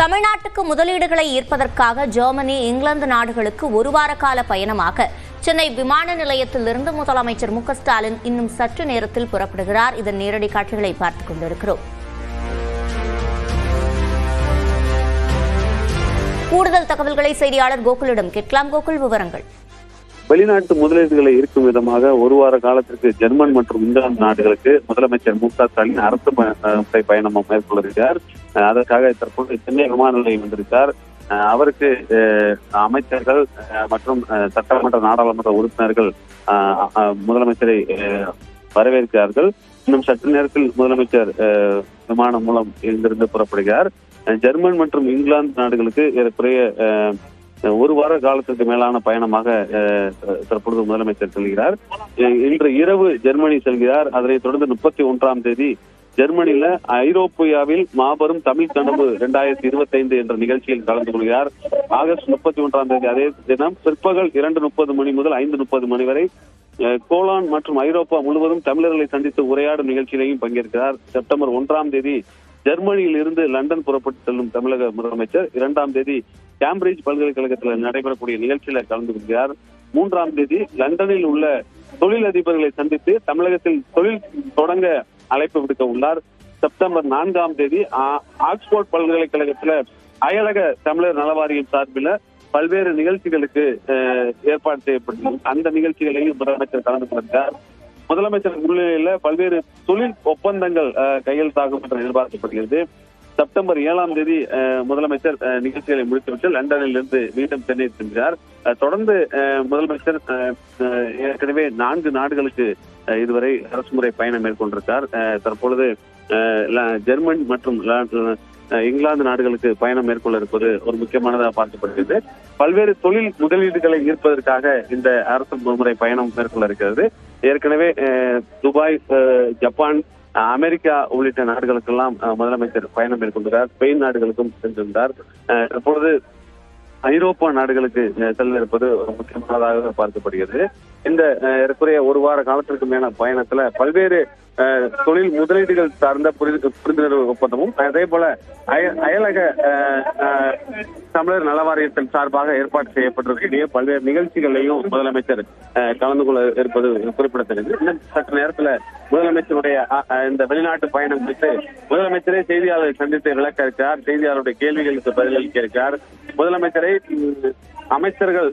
தமிழ்நாட்டுக்கு முதலீடுகளை ஈர்ப்பதற்காக ஜெர்மனி, இங்கிலாந்து நாடுகளுக்கு ஒரு வார கால பயணமாக சென்னை விமான நிலையத்திலிருந்து முதலமைச்சர் மு க ஸ்டாலின் இன்னும் சற்று நேரத்தில் புறப்படுகிறார். இதன் நேரடி காட்சிகளை பார்த்துக் கொண்டிருக்கிறோம். கூடுதல் தகவல்களை செய்தியாளர் கோகுலிடம் கேட்கலாம். கோகுல், விவரங்கள். வெளிநாட்டு முதலீடுகளை ஈர்க்கும் விதமாக ஒரு வார காலத்திற்கு ஜெர்மன் மற்றும் இங்கிலாந்து நாடுகளுக்கு முதலமைச்சர் மு க ஸ்டாலின் அரசு பயணம் மேற்கொள்கிறார். அதற்காக தற்போது சென்னை விமான நிலையம் வந்திருக்கார். அவருக்கு அமைச்சர்கள் மற்றும் சட்டமன்ற நாடாளுமன்ற உறுப்பினர்கள் முதலமைச்சரை வரவேற்கிறார்கள். இன்னும் சற்று நேரத்தில் முதலமைச்சர் விமானம் மூலம் இங்கிருந்து புறப்படுகிறார். ஜெர்மன் மற்றும் இங்கிலாந்து நாடுகளுக்கு ஏறக்குறைய ஒரு வார காலத்திற்கு மேலான பயணமாக தற்பொழுது முதலமைச்சர் செல்கிறார். இன்று இரவு ஜெர்மனி செல்கிறார். அதனைத் தொடர்ந்து 31ஆம் தேதி ஜெர்மனியில ஐரோப்பியாவில் மாபெரும் தமிழ் கனவு 2025 என்ற நிகழ்ச்சியில் கலந்து கொள்கிறார். ஆகஸ்ட் 31ஆம் தேதி அதே தினம் பிற்பகல் 2:30 மணி முதல் 5:30 மணி வரை கோலான் மற்றும் ஐரோப்பா முழுவதும் தமிழர்களை சந்தித்து உரையாடும் நிகழ்ச்சியிலையும் பங்கேற்கிறார். செப்டம்பர் 1ஆம் தேதி ஜெர்மனியில் இருந்து லண்டன் புறப்பட்டு செல்லும் தமிழக முதலமைச்சர் 2ஆம் தேதி கேம்பிரிட்ஜ் பல்கலைக்கழகத்தில் நடைபெறக்கூடிய நிகழ்ச்சியில கலந்து கொள்கிறார். 3ஆம் தேதி லண்டனில் உள்ள தொழிலதிபர்களை சந்தித்து தமிழகத்தில் தொழில் தொடங்க அழைப்பு விடுக்க உள்ளார். செப்டம்பர் 4ஆம் தேதி ஆக்ஸ்போர்ட் பல்கலைக்கழகத்தில் அயலக தமிழர் நலவாரியம் சார்பில் பல்வேறு நிகழ்ச்சிகளுக்கு ஏற்பாடு செய்யப்பட்டுள்ளது. அந்த நிகழ்ச்சிகளையும் முதலமைச்சர் கலந்து கொள்கிறார். முதலமைச்சர் முன்னிலையில பல்வேறு தொழில் ஒப்பந்தங்கள் கையெழுத்தாகும் என்று எதிர்பார்க்கப்படுகிறது. செப்டம்பர் 7ஆம் தேதி முதலமைச்சர் நிகழ்ச்சிகளை முடித்துவிட்டு லண்டனில் இருந்து மீண்டும் சென்னை சென்றார். தொடர்ந்து முதலமைச்சர் ஏற்கனவே 4 நாடுகளுக்கு இதுவரை அரசுமுறை பயணம் மேற்கொண்டிருக்கார். தற்பொழுது ஜெர்மன் மற்றும் இங்கிலாந்து நாடுகளுக்கு பயணம் மேற்கொள்ள இருப்பது ஒரு முக்கியமானதாக பார்க்கப்படுகிறது. பல்வேறு தொழில் முதலீடுகளை ஈர்ப்பதற்காக இந்த அரசு முறை பயணம் மேற்கொள்ள இருக்கிறது. ஏற்கனவே துபாய், ஜப்பான், அமெரிக்கா உள்ளிட்ட நாடுகளுக்கெல்லாம் முதலமைச்சர் பயணம் மேற்கொண்டார். ஸ்பெயின் நாடுகளுக்கும் சென்றிருந்தார். தற்பொழுது ஐரோப்பா நாடுகளுக்கு செல்ல இருப்பது ஒரு முக்கியமானதாக பார்க்கப்படுகிறது. இந்த ஏறக்குறைய ஒரு வார காலத்திற்கு மேல பயணத்துல பல்வேறு தொழில் முதலீடுகள் சார்ந்த புரிந்துணர்வு ஒப்பந்தமும் அதே போல அயலக தமிழர் நலவாரியத்தின் சார்பாக ஏற்பாடு செய்யப்பட்டிருக்கக்கூடிய பல்வேறு நிகழ்ச்சிகளையும் முதலமைச்சர் கலந்து கொள்ள இருப்பது குறிப்பிடத்தக்கது. இன்னும் சற்று நேரத்துல முதலமைச்சருடைய இந்த வெளிநாட்டு பயணம் குறித்து முதலமைச்சரே செய்தியாளர்களை சந்தித்து விளக்க இருக்கிறார். செய்தியாளருடைய கேள்விகளுக்கு பதிலளிக்க இருக்கிறார். முதலமைச்சரை அமைச்சர்கள்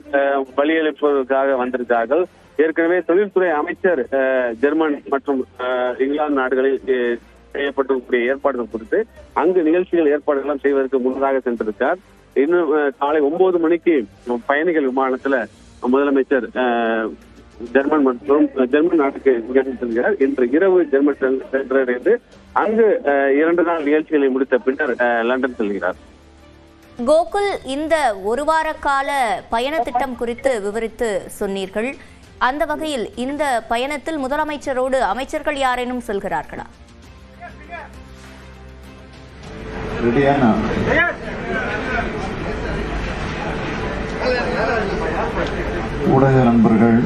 வழியளிப்பதற்காக வந்திருக்கிறார்கள். ஏற்கனவே தொழில்துறை அமைச்சர் ஜெர்மன் மற்றும் இங்கிலாந்து நாடுகளில் செய்யப்பட்டிருக்கக்கூடிய ஏற்பாடுகள் குறித்து அங்கு நிகழ்ச்சிகள் ஏற்பாடுகள் செய்வதற்கு முன்னதாக சென்றிருக்கார். இன்னும் காலை 9 மணிக்கு பயணிகள் விமானத்துல முதலமைச்சர் ஜெர்மன் நாட்டுக்கு நிகழ்ச்சி செல்கிறார். இன்று இரவு ஜெர்மன் சென்றடைந்து அங்கு 2 நாள் நிகழ்ச்சிகளை முடித்த பின்னர் லண்டன் செல்கிறார். கோகுல், இந்த ஒரு வார கால பயண திட்டம் குறித்து விவரித்து சொன்னீர்கள். அந்த வகையில் இந்த பயணத்தில் முதலமைச்சரோடு அமைச்சர்கள் யாரேனும் செல்கிறார்களா? ஊடக நண்பர்கள்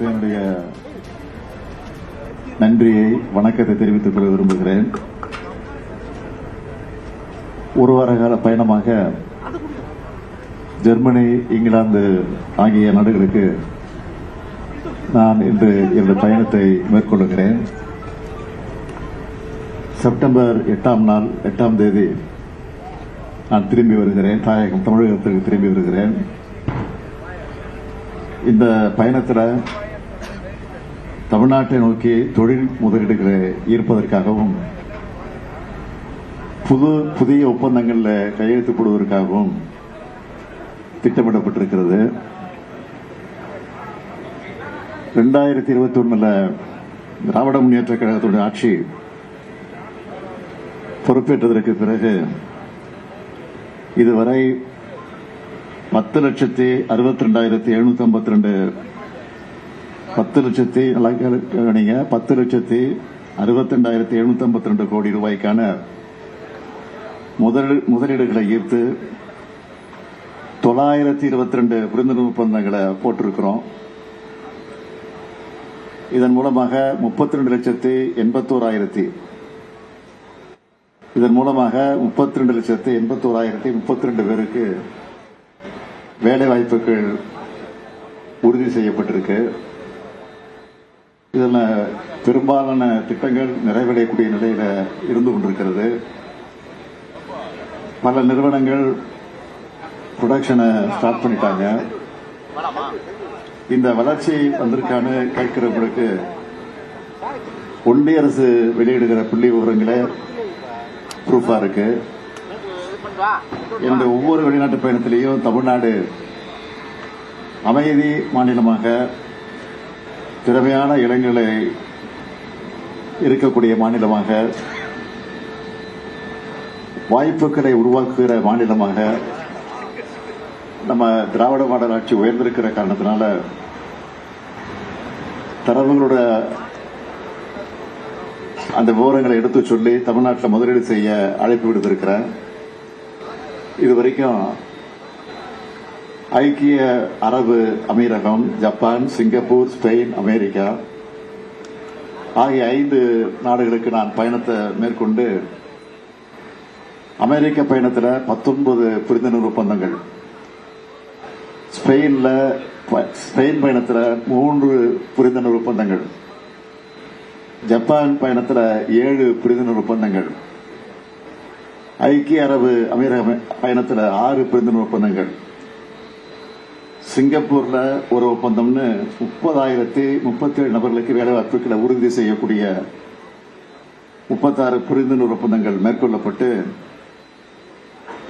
என்னுடைய நன்றியை, வணக்கத்தை தெரிவித்துக் கொள்ள விரும்புகிறேன். ஒரு வார கால பயணமாக ஜெர்மனி, இங்கிலாந்து ஆகிய நாடுகளுக்கு நான் இன்று எனது பயணத்தை மேற்கொள்கிறேன். செப்டம்பர் 8ஆம் தேதி நான் திரும்பி வருகிறேன். தாயகம் தமிழகத்திற்கு திரும்பி வருகிறேன். இந்த பயணத்தில் தமிழ்நாட்டை நோக்கி தொழில் முதலீடுகளை ஈர்ப்பதற்காகவும் புதிய ஒப்பந்தங்களில் கையெழுத்து போடுவதற்காகவும் திட்டமிடப்பட்டிருக்கிறது. 2021 திராவிட முன்னேற்ற கழகத்துடைய ஆட்சி பொறுப்பேற்றதற்கு பிறகு இதுவரை 10,62,752 10,62,752 கோடி ரூபாய்க்கான முதலீடுகளை ஈர்த்து 922 புரிந்துணர்வு ஒப்பந்தங்களை போட்டிருக்கிறோம். இதன் மூலமாக 32,81,000 இதன் மூலமாக 32,81,032 பேருக்கு வேலை வாய்ப்புகள் உறுதி செய்யப்பட்டிருக்கு. இதில் பெரும்பாலான திட்டங்கள் நிறைவடையக்கூடிய நிலையில இருந்து கொண்டிருக்கிறது. பல நிறுவனங்கள் ப்ரொடக்ஷனை ஸ்டார்ட் பண்ணிட்டாங்க. இந்த வளர்ச்சி வந்திருக்கான்னு கேட்கிறவங்களுக்கு ஒன்றிய அரசு வெளியிடுகிற புள்ளி விவரங்களே ப்ரூஃபா இருக்கு. இந்த ஒவ்வொரு வெளிநாட்டு பயணத்திலையும் தமிழ்நாடு அமைதி மாநிலமாக, திறமையான இளைஞர்களை இருக்கக்கூடிய மாநிலமாக, வாய்ப்புகளை உருவாக்குகிற மாநிலமாக நம்ம திராவிட மாடல் ஆட்சி உயர்ந்திருக்கிற காரணத்தினால தரவுகளோட அந்த விவரங்களை எடுத்து சொல்லி தமிழ்நாட்டில் முதலீடு செய்ய அழைப்பு விடுத்திருக்கிறேன். இதுவரைக்கும் ஐக்கிய அரபு அமீரகம், ஜப்பான், சிங்கப்பூர், ஸ்பெயின், அமெரிக்கா ஆகிய 5 நாடுகளுக்கு நான் பயணத்தை மேற்கொண்டு அமெரிக்க பயணத்தில் 19 புரிந்துணர்வு ஒப்பந்தங்கள், ஸ்பெயின் பயணத்தில் 3 புரிந்துணர்வு ஒப்பந்தங்கள், ஜப்பான் பயணத்தில் 7 புரிந்துணர்வு ஒப்பந்தங்கள், ஐக்கிய அரபு அமீரக பயணத்தில் 6 புரிந்துணர்வு ஒப்பந்தங்கள், சிங்கப்பூர்ல ஒரு ஒப்பந்தம்னு 30,037 நபர்களுக்கு வேலைவாய்ப்புகளை உறுதி செய்யக்கூடிய 36 புரிந்துணர்வு ஒப்பந்தங்கள் மேற்கொள்ளப்பட்டு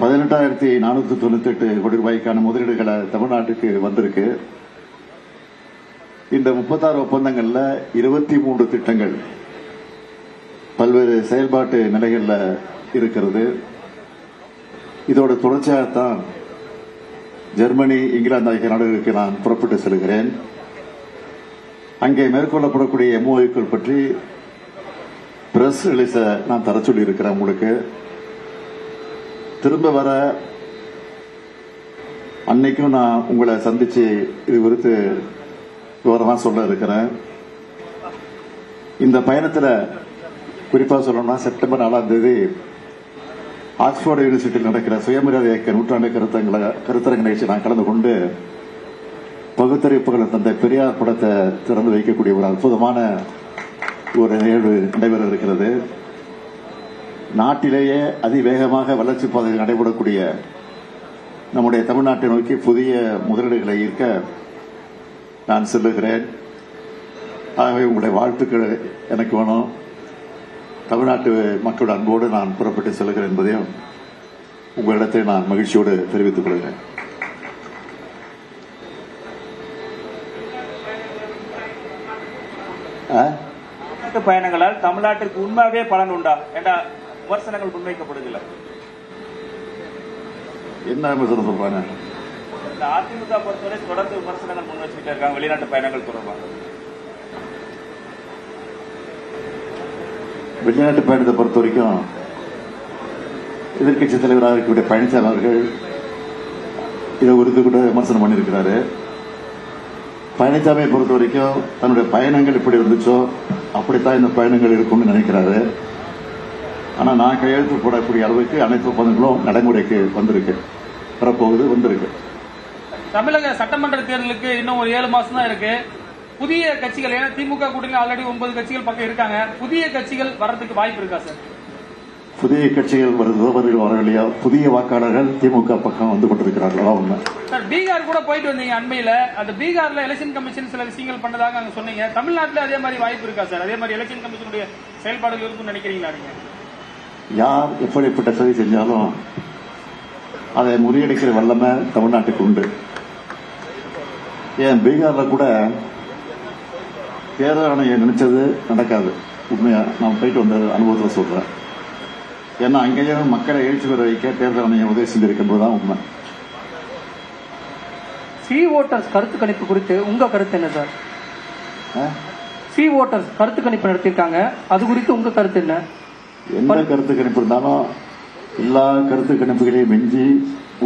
18,498 கோடி ரூபாய்க்கான முதலீடுகளை தமிழ்நாட்டுக்கு வந்திருக்கு. இந்த 36 ஒப்பந்தங்கள்ல 23 திட்டங்கள் பல்வேறு செயல்பாட்டு நிலைகள்ல இருக்கிறது. இதோட தொடர்ச்சியாகத்தான் ஜெர்மனி, இங்கிலாந்து ஆகிய நாடுகளுக்கு நான் புறப்பட்டு செல்கிறேன். அங்கே மேற்கொள்ளப்படக்கூடிய எம்ஓஐக்கள் பற்றி பிரஸ் ரிலீஸ நான் தர சொல்லி இருக்கிறேன். உங்களுக்கு திரும்ப வர அன்னைக்கும் நான் உங்களை சந்திச்சு இது குறித்து விவரமா சொல்ல இருக்கிறேன். இந்த பயணத்தில் குறிப்பா சொல்லணும்னா செப்டம்பர் 4ஆம் தேதி ஆக்ஸ்போர்ட் யூனிவர்சிட்டியில் நடக்கிற சுயமரியாதை இயக்க நூற்றாண்டு கருத்தரங்க நிகழ்ச்சி நான் கலந்து கொண்டு பகுத்தறிவிப்புகள் தந்தை பெரியார் படத்தை திறந்து வைக்கக்கூடிய ஒரு அற்புதமான ஒரு நிகழ்வு நடைபெற இருக்கிறது. நாட்டிலேயே அதிவேகமாக வளர்ச்சி பாதையில் நடைபெறக்கூடிய நம்முடைய தமிழ்நாட்டை நோக்கி புதிய முதலீடுகளை ஈர்க்க நான் செல்லுகிறேன். ஆகவே உங்களுடைய வாழ்த்துக்கள் எனக்கு வேணும். தமிழ்நாட்டு மக்களோட அன்போடு நான் புறப்பட்டு செல்கிறேன் என்பதையும் உங்களிடத்தை நான் மகிழ்ச்சியோடு தெரிவித்துக் கொள்கிறேன். பயணங்களால் தமிழ்நாட்டிற்கு உண்மையாகவே பலன் உண்டா என்ற விமர்சனங்கள் முன்வைக்கப்படுகிறது. என்ன விமர்சனம் சொல்றாங்க? அதிமுக பொறுத்தவரை தொடர்ந்து விமர்சனங்கள் முன் வச்சுட்டு இருக்காங்க வெளிநாட்டு பயணங்கள் தொடர்பாக. வெளிநாட்டு பயணத்தை பொறுத்த வரைக்கும் எதிர்கட்சி தலைவராக இருக்கக்கூடிய பழனிசாமி அவர்கள் இதை குறித்து கூட விமர்சனம் பண்ணியிருக்கிறாரு. பழனிசாமியை பொறுத்த வரைக்கும் தன்னுடைய பயணங்கள் எப்படி இருந்துச்சோ அப்படித்தான் இந்த பயணங்கள் இருக்கும்னு நினைக்கிறாரு. ஆனா நான் கையெழுத்து போடக்கூடிய அளவுக்கு அனைத்து ஒப்பந்தங்களும் நடைமுறைக்கு வந்திருக்கு, வரப்போகுது, வந்திருக்கு. தமிழக சட்டமன்ற தேர்தலுக்கு இன்னும் ஒரு 7 மாசம் தான் இருக்கு. புதிய கட்சிகள், ஏன்னா திமுக கூட்டணியில் ஆல்ரெடி 9 கட்சிகள் பக்கம் இருக்காங்க, புதிய கட்சிகள் வர்றதுக்கு வாய்ப்பு இருக்கா சார்? புதிய கட்சிகள் வரவில்லையா? புதிய வாக்காளர்கள் திமுக பக்கம் வந்து கொண்டிருக்கிறார்களா? உண்மை சார். பீகார் கூட போயிட்டு வந்தீங்க அண்மையில. அந்த பீகார்ல எலெக்ஷன் கமிஷன் சில விஷயங்கள் பண்ணதாக அங்க சொன்னீங்க. தமிழ்நாட்டில் அதே மாதிரி வாய்ப்பு இருக்கா சார்? அதே மாதிரி எலெக்ஷன் கமிஷனுடைய செயல்பாடுகள் இருக்கும்னு நினைக்கிறீங்களா நீங்க? யார் எப்படிப்பட்ட சதி செஞ்சாலும் அதை முறியடிக்கிற வல்லமை தமிழ்நாட்டுக்கு உண்டு. ஏன் பீகார்ல கூட தேர்தல் ஆணையம் நினைச்சது நடக்காது. உண்மையா நான் போயிட்டு வந்த அனுபவத்தில் சொல்றேன். ஏன்னா அங்கேயும் மக்களை எழுச்சி பெற வைக்க தேர்தல் ஆணையம் உதவி செஞ்சிருக்கின்றதுதான் உண்மை. சி ஓட்டர்ஸ் கருத்து கணிப்பு குறித்து உங்க கருத்து என்ன சார்? சி ஓட்டர்ஸ் கருத்து கணிப்பு நடத்திருக்காங்க, அது குறித்து உங்க கருத்து என்ன? எந்த கருத்து கணிப்பு இருந்தாலும் எல்லா கருத்து கணிப்புகளையும் மிஞ்சி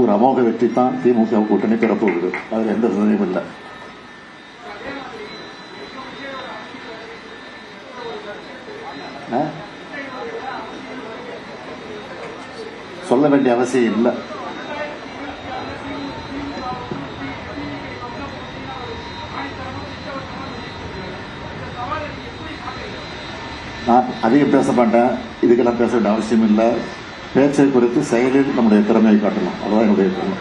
ஒரு அமோக வெற்றி தான் திமுக கூட்டணி பெறப்போகுது. அதுல எந்த சந்தேகமும் இல்லை. சொல்ல வேண்டிய அவசியம் இல்லை. நான் அதிகம் பேச மாட்டேன், இதுக்கெல்லாம் பேச வேண்டிய அவசியம் இல்லை. பேச்சை குறித்து செயலில் நம்முடைய திறமையை காட்டலாம், அதுதான் என்னுடைய திறமை.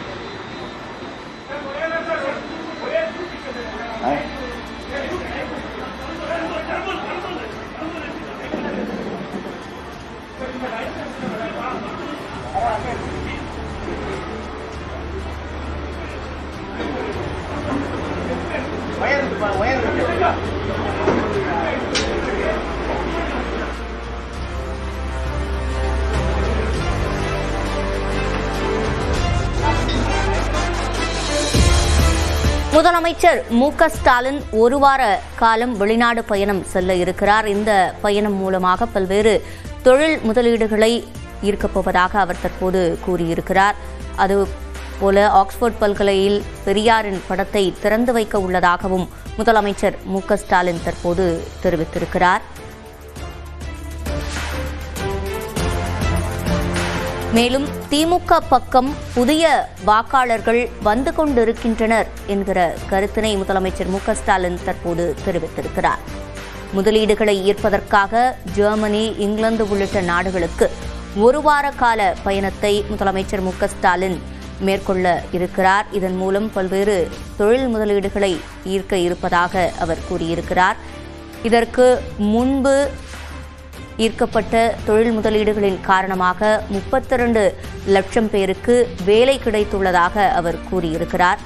முதலமைச்சர் மு.க. ஸ்டாலின் ஒரு வார காலம் வெளிநாடு பயணம் செல்ல இருக்கிறார். இந்த பயணம் மூலமாக பல்வேறு தொழில் முதலீடுகளை ஈர்க்கப் போவதாக அவர் தற்போது கூறியிருக்கிறார். அதுபோல ஆக்ஸ்போர்ட் பல்கலையில் பெரியாரின் படத்தை திறந்து வைக்க உள்ளதாகவும் முதலமைச்சர் மு.க. ஸ்டாலின் தற்போது தெரிவித்திருக்கிறார். மேலும் திமுக பக்கம் புதிய வாக்காளர்கள் வந்து கொண்டிருக்கின்றனர் என்கிற கருத்தினை முதலமைச்சர் மு.க. ஸ்டாலின் தற்போது தெரிவித்திருக்கிறார். முதலீடுகளை ஈர்ப்பதற்காக ஜெர்மனி, இங்கிலாந்து உள்ளிட்ட நாடுகளுக்கு ஒரு வார கால பயணத்தை முதலமைச்சர் மு.க. ஸ்டாலின் மேற்கொள்ள இருக்கிறார். இதன் மூலம் பல்வேறு தொழில் முதலீடுகளை ஈர்க்க இருப்பதாக அவர் கூறியிருக்கிறார். இதற்கு முன்பு ஈர்க்கப்பட்ட தொழில் முதலீடுகளின் காரணமாக 32 லட்சம் பேருக்கு வேலை கிடைத்துள்ளதாக அவர் கூறியிருக்கிறார்.